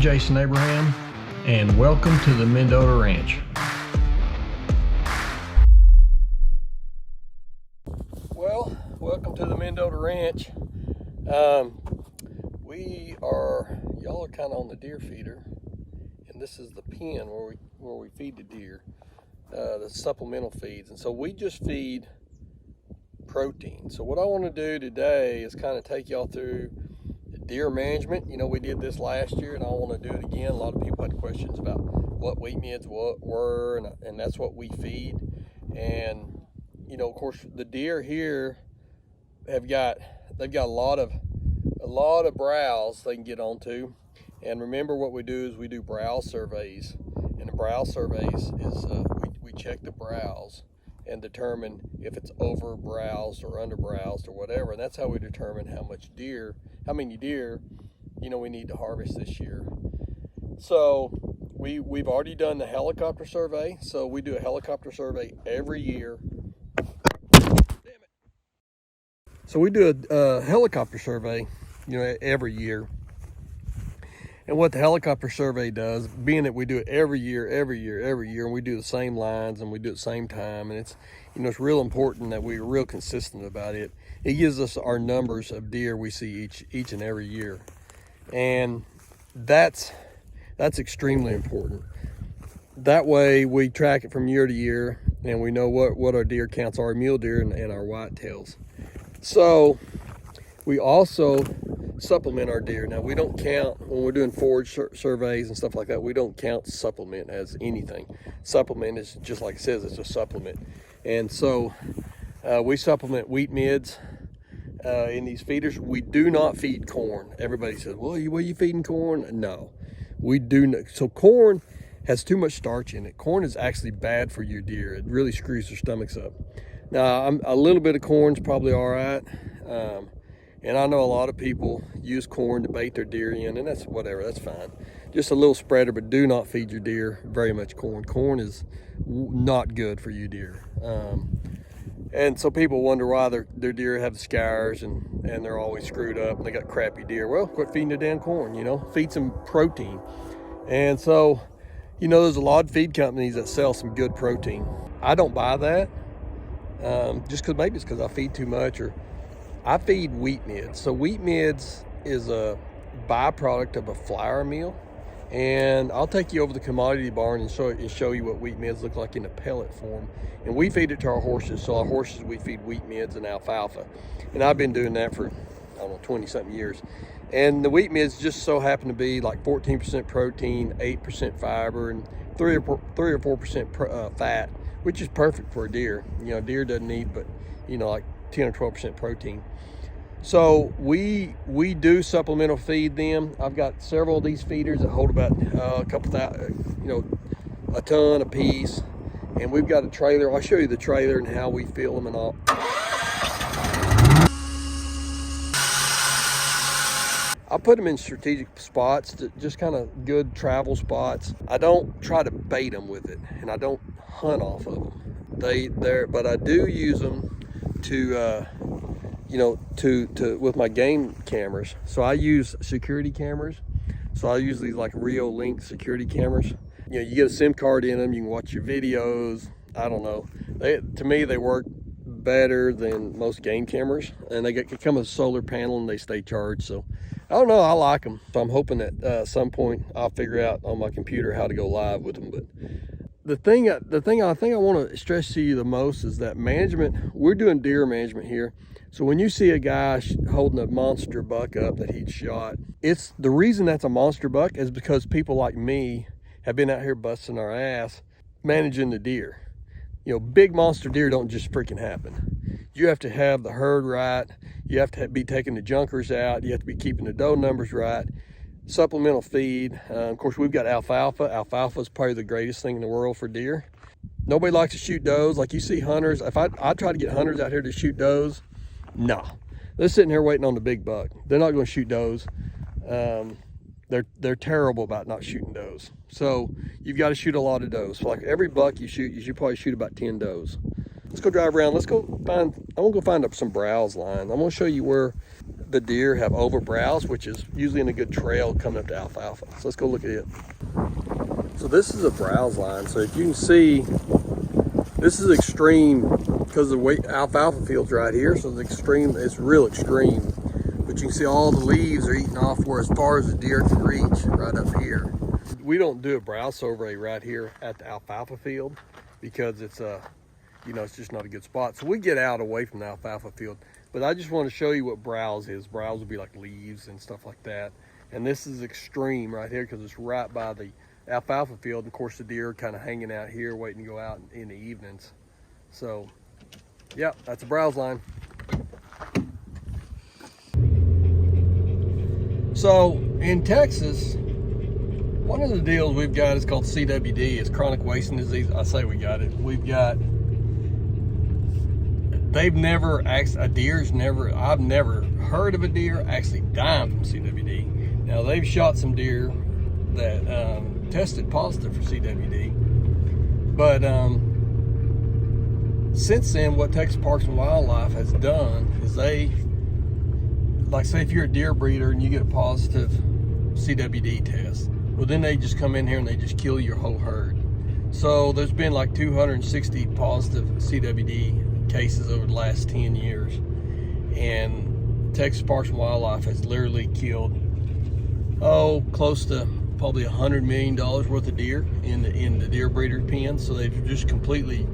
Jason Abraham, and welcome to the Mendota Ranch. Well, welcome to the Mendota Ranch. Y'all are kind of on the deer feeder, and this is the pen where we feed the deer, the supplemental feeds. And so we just feed protein. So what I want to do today is kind of take y'all through deer management. You know, we did this last year and I want to do it again. A lot of people had questions about what wheat mids were, and that's what we feed. And you know, of course, the deer here they've got a lot of browse they can get onto. And remember, what we do is we do browse surveys, and the browse surveys is we check the browse and determine if it's over browsed or under browsed or whatever, and that's how we determine how many deer, you know, we need to harvest this year. So we've already done the helicopter survey. So we do a helicopter survey every year. Damn it. So we do a helicopter survey, you know, every year. And what the helicopter survey does, being that we do it every year, and we do the same lines and we do it the same time, and it's, you know, it's real important that we're real consistent about it. It gives us our numbers of deer we see each and every year, and that's extremely important. That way we track it from year to year, and we know what our deer counts are, mule deer and our whitetails. So we also supplement our deer. Now, we don't count, when we're doing forage surveys and stuff like that, we don't count supplement as anything. Supplement is just like it says, it's a supplement. And so we supplement wheat mids in these feeders. We do not feed corn. Everybody says, well, are you feeding corn? No, we do not. So corn has too much starch in it. Corn is actually bad for your deer. It really screws their stomachs up. Now, a little bit of corn's probably all right. And I know a lot of people use corn to bait their deer in, and that's whatever, that's fine. Just a little spreader, but do not feed your deer very much corn. Corn is not good for you deer. And so people wonder why their deer have scars and they're always screwed up and they got crappy deer. Well, quit feeding the damn corn, you know, feed some protein. And so, you know, there's a lot of feed companies that sell some good protein. I don't buy that, just because maybe it's because I feed too much, or I feed wheat mids. So wheat mids is a byproduct of a flour mill, and I'll take you over the commodity barn and show you what wheat mids look like in a pellet form. And we feed it to our horses. So our horses, we feed wheat mids and alfalfa, and I've been doing that for, I don't know, 20 something years. And the wheat mids just so happen to be like 14% protein, 8% fiber, and 3 or 4% fat, which is perfect for a deer. You know, deer doesn't need but, you know, like 10 or 12% protein. So we do supplemental feed them. I've got several of these feeders that hold about a couple thousand, you know, a ton a piece. And we've got a trailer. I'll show you the trailer and how we fill them and all. I put them in strategic spots, just kind of good travel spots. I don't try to bait them with it, and I don't hunt off of them. But I do use them to you know, to with my game cameras. So I use security cameras. So I use these like Rio Link security cameras. You know, you get a SIM card in them, you can watch your videos. I don't know, to me they work better than most game cameras, and they come with a solar panel and they stay charged. So I don't know, I like them. So I'm hoping that at some point I'll figure out on my computer how to go live with them. But the thing I think I want to stress to you the most is that management. We're doing deer management here. So when you see a guy holding a monster buck up that he'd shot, it's the reason that's a monster buck is because people like me have been out here busting our ass managing the deer. You know, big monster deer don't just freaking happen. You have to have the herd right. You have to be taking the junkers out. You have to be keeping the doe numbers right. Supplemental feed. Of course, we've got alfalfa. Alfalfa is probably the greatest thing in the world for deer. Nobody likes to shoot does. Like you see hunters. If I try to get hunters out here to shoot does, no. They're sitting here waiting on the big buck. They're not going to shoot does. They're terrible about not shooting does. So you've got to shoot a lot of does. So like every buck you should probably shoot about 10 does. Let's go drive around. Let's go find, I want to go find up some browse lines. I'm going to show you where the deer have overbrowse, which is usually in a good trail coming up to alfalfa. So let's go look at it. So this is a browse line. So if you can see, this is extreme because the way alfalfa field's right here. So it's extreme, it's real extreme. But you can see all the leaves are eaten off where as far as the deer can reach right up here. We don't do a browse survey right here at the alfalfa field because it's it's just not a good spot. So we get out away from the alfalfa field. But I just want to show you what browse is. Browse would be like leaves and stuff like that. And this is extreme right here because it's right by the alfalfa field. And of course, the deer are kind of hanging out here waiting to go out in the evenings. So, yeah, that's a browse line. So, in Texas, one of the deals we've got is called CWD. It's chronic wasting disease. I say we got it. I've never heard of a deer actually dying from CWD. Now, they've shot some deer that tested positive for CWD. But since then, what Texas Parks and Wildlife has done is they, like say if you're a deer breeder and you get a positive CWD test, well then they just come in here and they just kill your whole herd. So there's been like 260 positive CWD cases over the last 10 years, and Texas Parks and Wildlife has literally killed close to probably $100 million worth of deer in the deer breeder pen. So they've just completely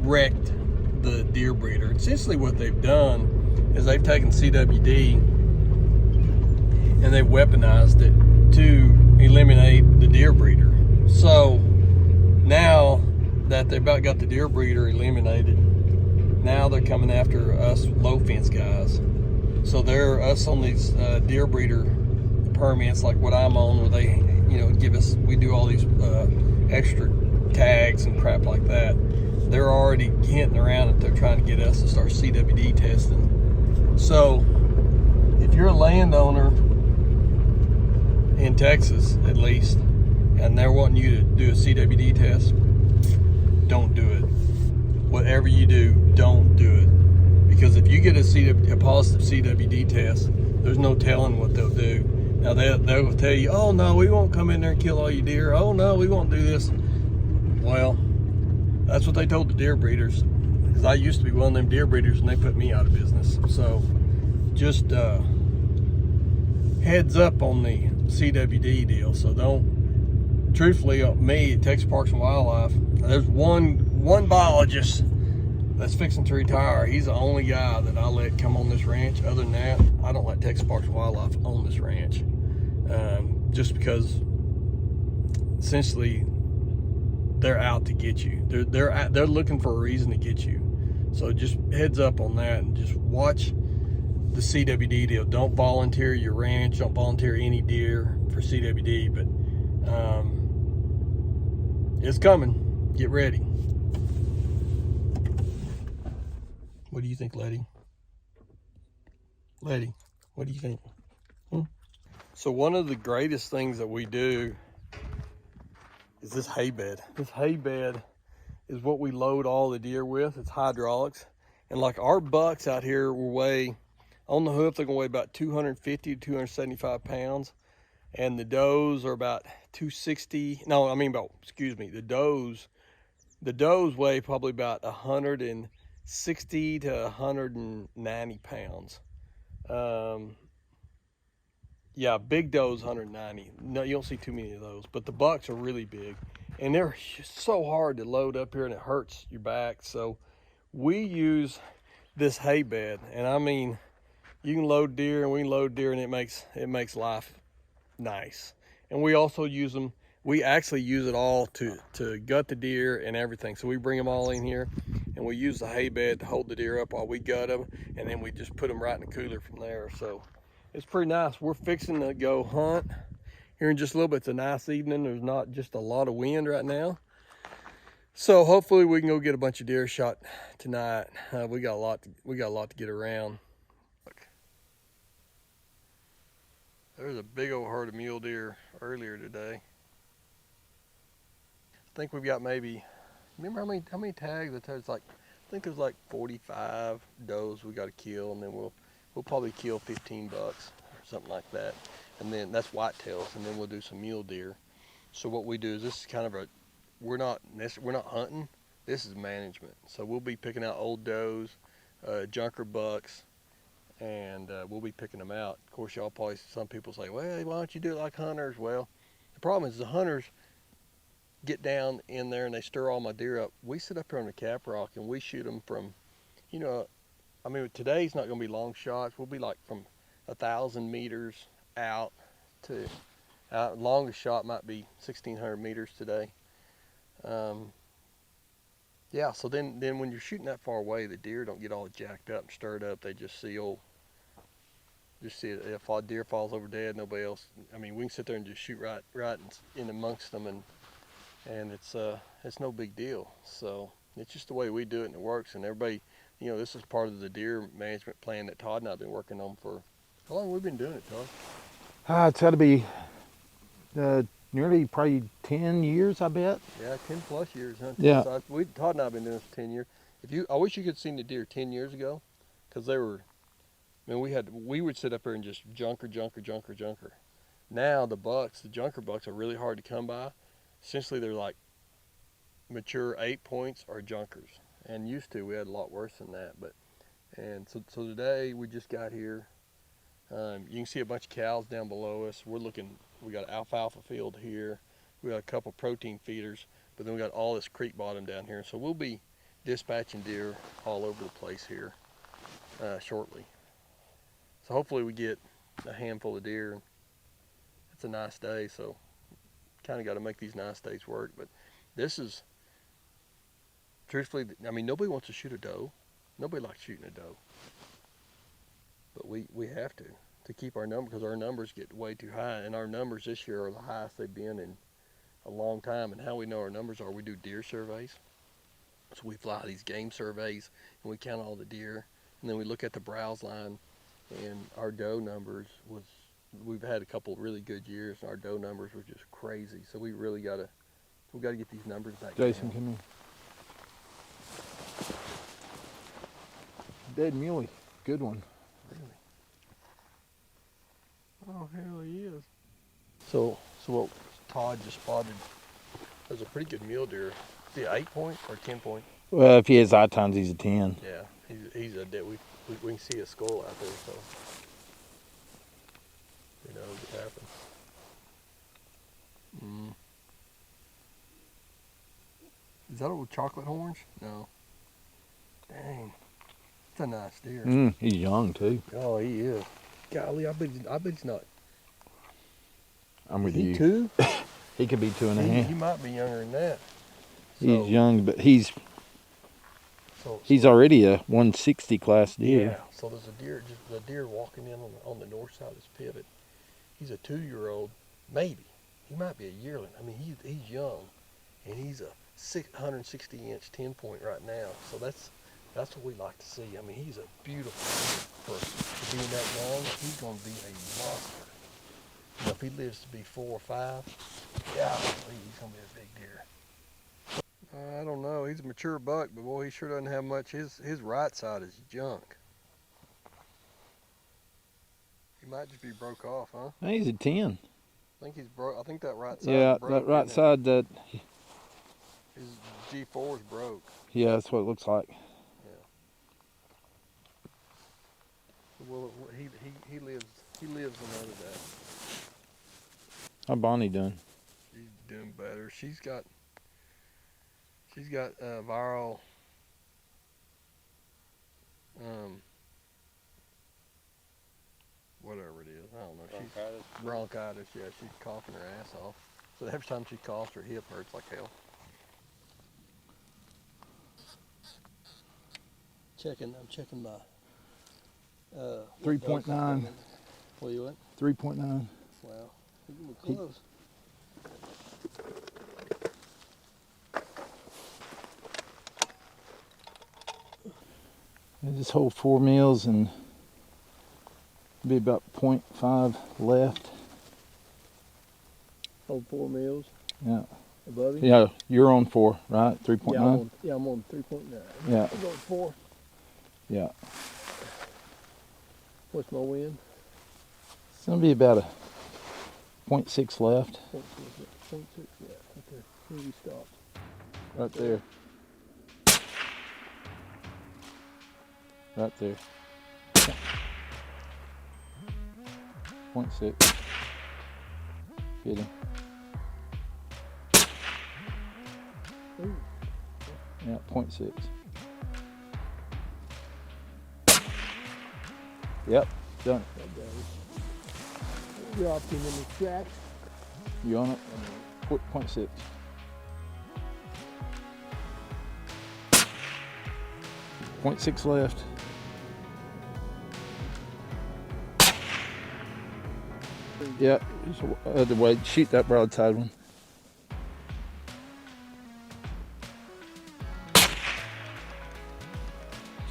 wrecked the deer breeder. Essentially what they've done is they've taken CWD and they've weaponized it to eliminate the deer breeder. So now that they've about got the deer breeder eliminated, now they're coming after us low fence guys. So they're us on these deer breeder permits like what I'm on, where they give us, we do all these extra tags and crap like that. They're already hinting around that they're trying to get us to start CWD testing. So if you're a landowner in Texas at least, and they're wanting you to do a CWD test, don't do it. Whatever you do, don't do it. Because if you get a positive CWD test, there's no telling what they'll do. Now they'll tell you, oh no, we won't come in there and kill all your deer. Oh no, we won't do this. Well, that's what they told the deer breeders. Because I used to be one of them deer breeders and they put me out of business. So just heads up on the CWD deal. So don't, truthfully, me at Texas Parks and Wildlife, there's one biologist that's fixing to retire. He's the only guy that I let come on this ranch. Other than that, I don't let Texas Parks and Wildlife own this ranch. Just because essentially they're out to get you. They're looking for a reason to get you. So just heads up on that and just watch the CWD deal. Don't volunteer your ranch, don't volunteer any deer for CWD, but it's coming. Get ready. What do you think, Letty? Letty, what do you think? So one of the greatest things that we do is this hay bed. This hay bed is what we load all the deer with. It's hydraulics. And like our bucks out here will weigh, on the hoof, they're gonna weigh about 250 to 275 pounds. And the does are about 260, the does weigh probably about 160 to 190 pounds. Yeah, big does 190. No, you don't see too many of those, but the bucks are really big. And they're so hard to load up here and it hurts your back. So we use this hay bed, and I mean, you can load deer and we can load deer and it makes life nice. And we also use them, we actually use it all to gut the deer and everything. So we bring them all in here and we use the hay bed to hold the deer up while we gut them, and then we just put them right in the cooler from there. So it's pretty nice. We're fixing to go hunt here in just a little bit. It's a nice evening. There's not just a lot of wind right now. So hopefully we can go get a bunch of deer shot tonight. We got a lot to get around. Look. There's a big old herd of mule deer earlier today. I think we've got maybe, remember how many tags? I think there's like 45 does we got to kill, and then we'll we'll probably kill 15 bucks or something like that. And then that's whitetails, and then we'll do some mule deer. So what we do is, this is kind of we're not hunting. This is management. So we'll be picking out old does, junker bucks, and we'll be picking them out. Of course, some people say, well, why don't you do it like hunters? Well, the problem is the hunters get down in there and they stir all my deer up. We sit up here on the cap rock and we shoot them from, I mean, today's not going to be long shots. We'll be like from 1,000 meters out to longest shot might be 1,600 meters today. Yeah, so then when you're shooting that far away, the deer don't get all jacked up and stirred up. They just see if a deer falls over dead, nobody else. I mean, we can sit there and just shoot right in amongst them, and it's no big deal. So it's just the way we do it, and it works. And everybody, this is part of the deer management plan that Todd and I've been working on for. How long have we been doing it, Todd? It's got to be nearly probably 10 years, I bet. Yeah, 10 plus years, huh? Yeah. So Todd and I have been doing this for 10 years. I wish you could have seen the deer 10 years ago, because they were, we would sit up here and just junker. Now the junker bucks are really hard to come by. Essentially, they're like mature 8 points or junkers. And used to, we had a lot worse than that. So today we just got here. You can see a bunch of cows down below us. We got an alfalfa field here. We got a couple protein feeders, but then we got all this creek bottom down here. So we'll be dispatching deer all over the place here shortly. So hopefully we get a handful of deer. It's a nice day, so kind of got to make these nice days work. But this is, truthfully, I mean, nobody wants to shoot a doe. Nobody likes shooting a doe. But we have to keep our number, because our numbers get way too high. And our numbers this year are the highest they've been in a long time. And how we know our numbers are, we do deer surveys. So we fly these game surveys and we count all the deer. And then we look at the browse line, and our doe numbers we've had a couple of really good years, and our doe numbers were just crazy. So we really got to get these numbers back. Jason, come here. Dead muley, good one. Really? Oh, hell he is. So what Todd just spotted, there's a pretty good mule deer. Is he an 8 point or 10 point? Well, if he has eye tines, he's a 10. Yeah, he's a dead. We can see a skull out there, so we know it happened. Is that old chocolate horns? No. Dang. It's a nice deer. He's young too. Oh, he is. Golly, I bet he's not. I'm with you. He 2? He could be 2.5. He might be younger than that. He's young, but he's already a 160 class deer. Yeah. So there's a deer walking in on the north side of this pivot. He's a 2-year-old, maybe. He might be a yearling. I mean, he's young, and he's a 160-inch 10 point right now. So that's what we like to see. I mean, he's a beautiful deer for being that young. He's going to be a monster. If he lives to be 4 or 5, yeah, he's going to be a big deer. I don't know. He's a mature buck, but boy, he sure doesn't have much. His right side is junk. He might just be broke off, huh? He's a 10. I think he's broke. I think that right side. Yeah, broke, that right side. That his G4 is broke. Yeah, that's what it looks like. Yeah. Well, he lives another day. How Bonnie doing? She's doing better. She's got viral whatever it is. I don't know. She's bronchitis. Yeah, she's coughing her ass off. So every time she coughs, her hip hurts like hell. I'm checking my 3.9. What you what? 3.9. Wow. We're close. I just hold 4 meals and be about 0.5 left. Hold 4 meals. Yeah. Above you? Yeah, you're on 4, right? 3.9? Yeah, I'm on 3.9. Yeah. I'm going 4. Yeah. What's my wind? It's gonna be about a 0.6 left. 0.6, yeah. Okay. Where you stopped? Right there. Right there. 0.6. Hit him. Ooh. Yeah, 0.6. Yep, done it. That goes. Dropped him in the tracks. You on it? 0.6. .6 left. Yeah, other way. Shoot that broadside one.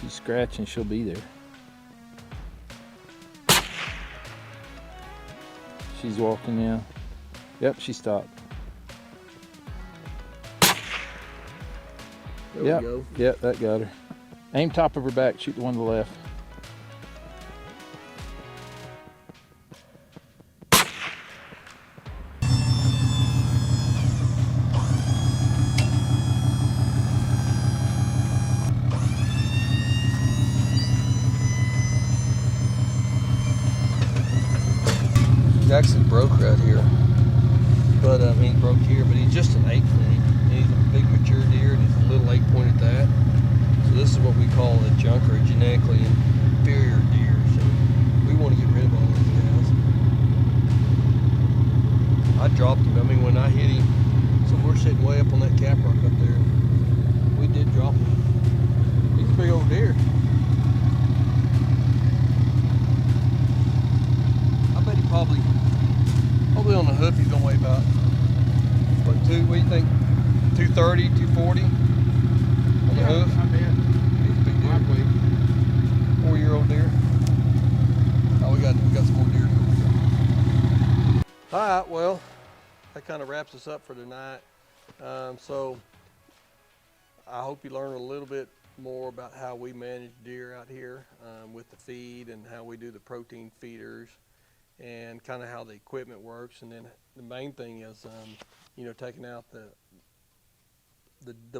She's scratching, she'll be there. She's walking now. Yep, she stopped. There Yep, we go. yep, that got her. Aim top of her back, shoot the one to the left. He's actually broke right here. But I mean, broke here, but he's just an 8-point. And he's a big mature deer, and he's a little 8-point at that. So this is what we call a junker, a genetically inferior deer. So we want to get rid of all these guys. I dropped him. I mean, when I hit him, so we're sitting way up on that cap rock up there. We did drop him. He's a big old deer. I bet he probably on the hoof he's gonna weigh about, what, what do you think, 230, 240 on the hoof? I bet. He's a big deer. 4-year-old deer. Oh, we got some more deer to go. All right, well, that kind of wraps us up for tonight. So I hope you learn a little bit more about how we manage deer out here with the feed and how we do the protein feeders and kind of how the equipment works. And then the main thing is, you know, taking out the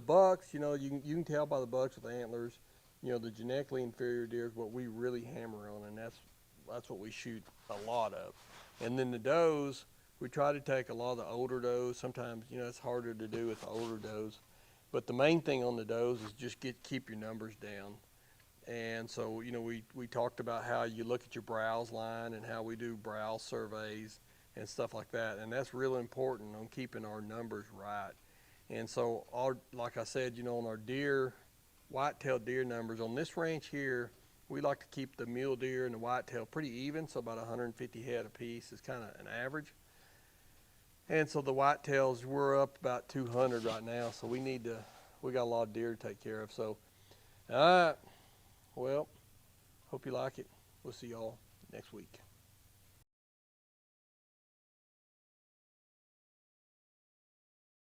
bucks. You know, you can tell by the bucks with the antlers. You know, the genetically inferior deer is what we really hammer on, and that's what we shoot a lot of. And then the does, we try to take a lot of the older does. Sometimes, you know, it's harder to do with the older does. But the main thing on the does is just keep your numbers down. And so, you know, we talked about how you look at your browse line and how we do browse surveys and stuff like that. And that's really important on keeping our numbers right. And so, like I said, you know, on our deer, white-tailed deer numbers, on this ranch here, we like to keep the mule deer and the whitetail pretty even, so about 150 head apiece is kind of an average. And so the whitetails, we're up about 200 right now, so we got a lot of deer to take care of. So, all right. Well, hope you like it. We'll see y'all next week.